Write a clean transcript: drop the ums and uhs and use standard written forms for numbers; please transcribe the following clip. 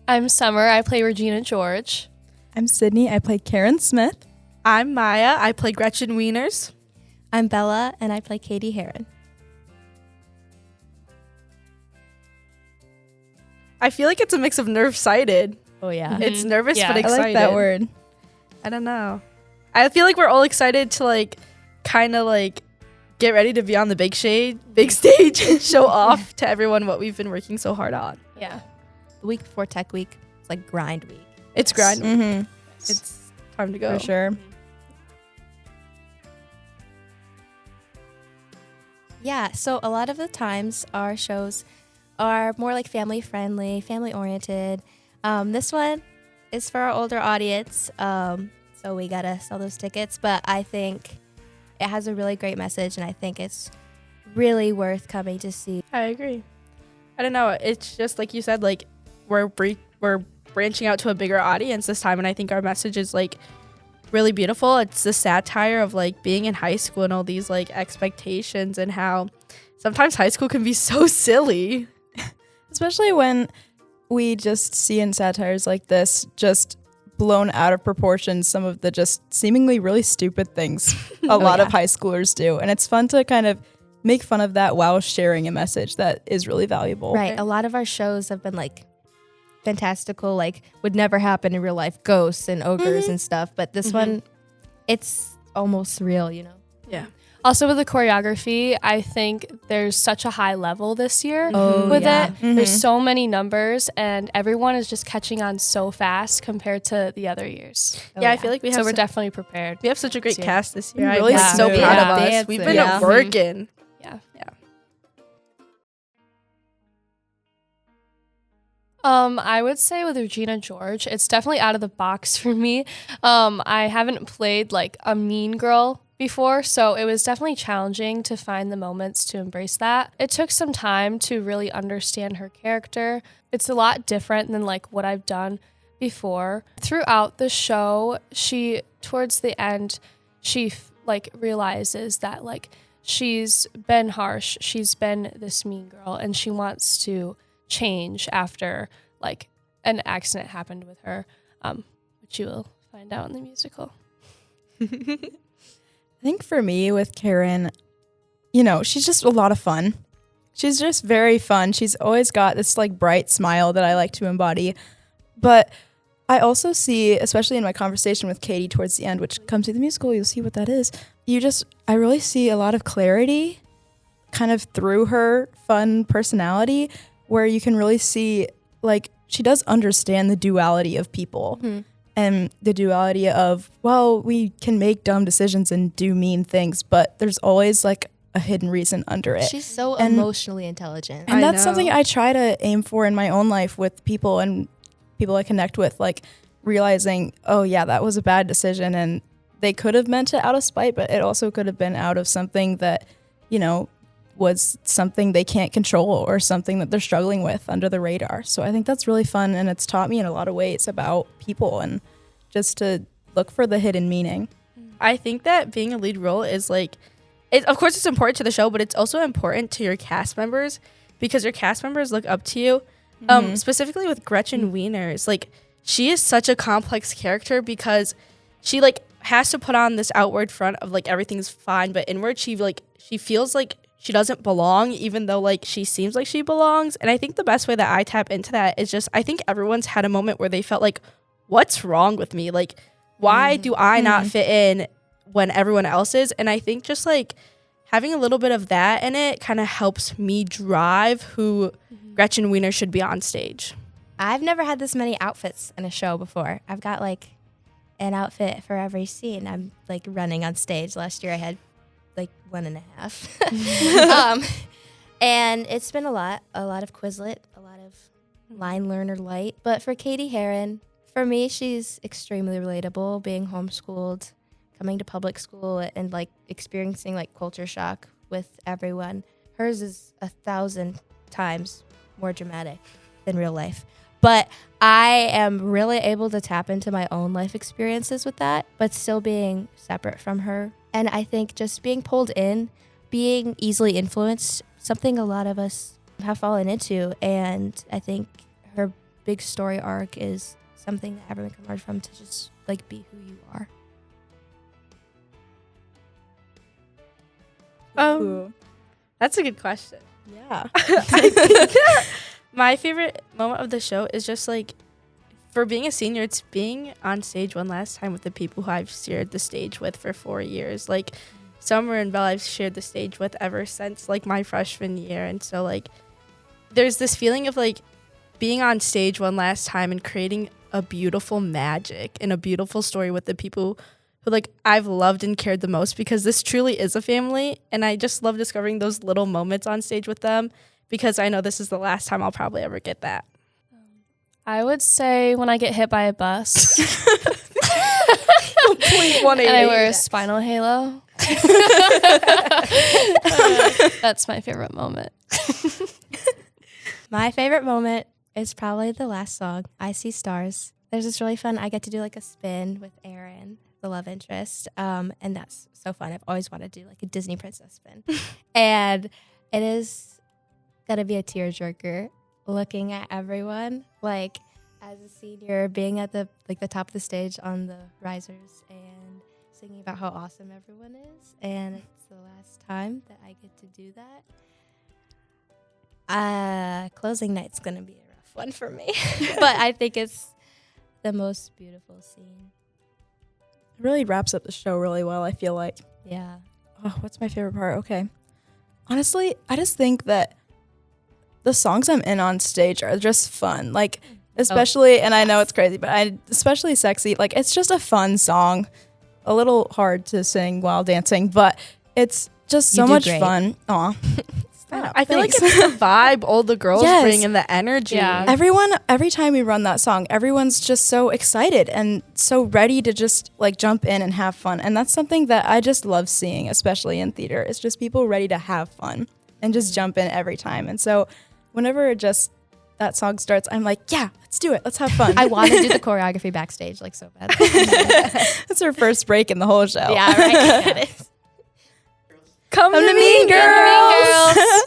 I'm Summer. I play Regina George. I'm Sydney. I play Karen Smith. I'm Maya. I play Gretchen Wieners. I'm Bella, and I play Katie Heron. I feel like it's a mix of nerve-sighted. Oh, yeah. Mhm. It's nervous Yeah. but I excited. I like that word. I don't know. I feel like we're all excited to like kind of like get ready to be on the big stage and show off to everyone what we've been working so hard on. Yeah. The week before Tech Week, it's like grind week. It's grind. Mm-hmm. It's time to go. For sure. Yeah, so a lot of the times our shows are more like family friendly, family oriented. This one is for our older audience, so we gotta sell those tickets. But I think it has a really great message, and I think it's really worth coming to see. I agree. I don't know. It's just like you said, like we're branching out to a bigger audience this time, and I think our message is like really beautiful. It's the satire of like being in high school and all these like expectations and how sometimes high school can be so silly. Especially when we just see in satires like this just blown out of proportion some of the just seemingly really stupid things a lot of high schoolers do. And it's fun to kind of make fun of that while sharing a message that is really valuable. Right, a lot of our shows have been like fantastical, like would never happen in real life, ghosts and ogres and stuff. But this one, it's almost real, you know? Yeah. Also with the choreography, I think there's such a high level this year Oh, with yeah. it. There's so many numbers and everyone is just catching on so fast compared to the other years. Oh, I feel like we have So we're definitely prepared. we have such a great this year. cast this year. Really I'm so smooth. proud Yeah. of us. Dancing. We've been Yeah. working. Yeah. Yeah. I would say with Regina George, it's definitely out of the box for me. I haven't played like a mean girl before, so it was definitely challenging to find the moments to embrace that. It took some time to really understand her character. It's a lot different than like what I've done before. Throughout the show, towards the end, she like realizes that like she's been harsh, she's been this mean girl, and she wants to change after like an accident happened with her, which you will find out in the musical. I think for me with Karen, you know, she's just a lot of fun. She's just very fun. She's always got this like bright smile that I like to embody. But I also see, especially in my conversation with Katie towards the end, which comes to the musical, you'll see what that is. I really see a lot of clarity kind of through her fun personality, where you can really see like she does understand the duality of people. And the duality of, well, we can make dumb decisions and do mean things, but there's always like a hidden reason under it. She's so And- emotionally intelligent. And I that's know. something I try to aim for in my own life with people and people I connect with, like realizing, oh yeah, that was a bad decision. And they could have meant it out of spite, but it also could have been out of something that, you know, was something they can't control or something that they're struggling with under the radar. So I think that's really fun, and it's taught me in a lot of ways about people and just to look for the hidden meaning. I think that being a lead role is like, of course it's important to the show, but it's also important to your cast members because your cast members look up to you. Specifically with Gretchen Wieners, like she is such a complex character because she like has to put on this outward front of like everything's fine, but inward she feels like she doesn't belong, even though like she seems like she belongs. And I think the best way that I tap into that is just, I think everyone's had a moment where they felt like, what's wrong with me? Like, why do I not fit in when everyone else is? And I think just like having a little bit of that in it kind of helps me drive who Gretchen Wiener should be on stage. I've never had this many outfits in a show before. I've got like an outfit for every scene. I'm like running on stage. Last year I had like 1.5. And it's been a lot of Quizlet, a lot of line learner light. But for Katie Heron, for me, she's extremely relatable, being homeschooled, coming to public school and like experiencing like culture shock with everyone. Hers is 1,000 times more dramatic than real life. But I am really able to tap into my own life experiences with that, but still being separate from her. And I think just being pulled in, being easily influenced, something a lot of us have fallen into. And I think her big story arc is something that everyone can learn from to just like be who you are. Ooh. That's a good question. Yeah. I think my favorite moment of the show is just like, for being a senior, it's being on stage one last time with the people who I've shared the stage with for 4 years. Like, Summer and Belle I've shared the stage with ever since like my freshman year. And so like there's this feeling of like being on stage one last time and creating a beautiful magic and a beautiful story with the people who like I've loved and cared the most, because this truly is a family. And I just love discovering those little moments on stage with them, because I know this is the last time I'll probably ever get that. I would say when I get hit by a bus Complete 180. and I wear a spinal halo. That's my favorite moment. My favorite moment is probably the last song, I See Stars. There's this really fun, I get to do like a spin with Erin, the love interest. And that's so fun. I've always wanted to do like a Disney princess spin. And it is gonna be a tearjerker looking at everyone, like as a senior, being at the top of the stage on the risers and singing about how awesome everyone is. And it's the last time that I get to do that. Closing night's gonna be a rough one for me, but I think it's the most beautiful scene. It really wraps up the show really well, I feel like. Yeah. Oh, what's my favorite part? Okay. Honestly, I just think that the songs I'm in on stage are just fun. Like, especially, and I know it's crazy, but especially Sexy. Like, it's just a fun song. A little hard to sing while dancing, but it's just so much fun. Aw. I feel like it's the vibe all the girls bring and the energy. Yeah. Everyone, every time we run that song, everyone's just so excited and so ready to just like jump in and have fun. And that's something that I just love seeing, especially in theater. It's just people ready to have fun and just jump in every time. And so whenever just that song starts, I'm like, yeah, let's do it. Let's have fun. I want to do the choreography backstage like so bad. That's our first break in the whole show. Yeah, right. Come to me, me, girls. Girls.